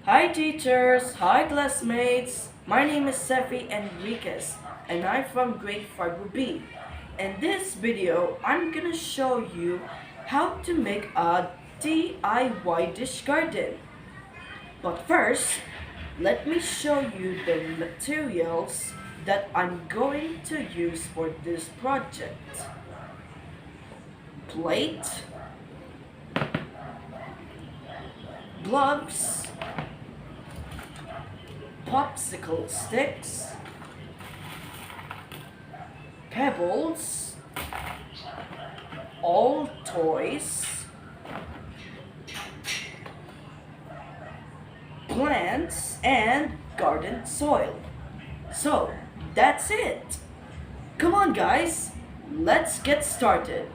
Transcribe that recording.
Hi teachers, hi classmates. My name is Sefi Enriquez and I'm from grade 5 B. In this video, I'm gonna show you how to make a DIY dish garden. But first, let me show you the materials that I'm going to use for this project. Plate, gloves, popsicle sticks, pebbles, all toys, plants, and garden soil. So, that's it. Come on, guys, let's get started.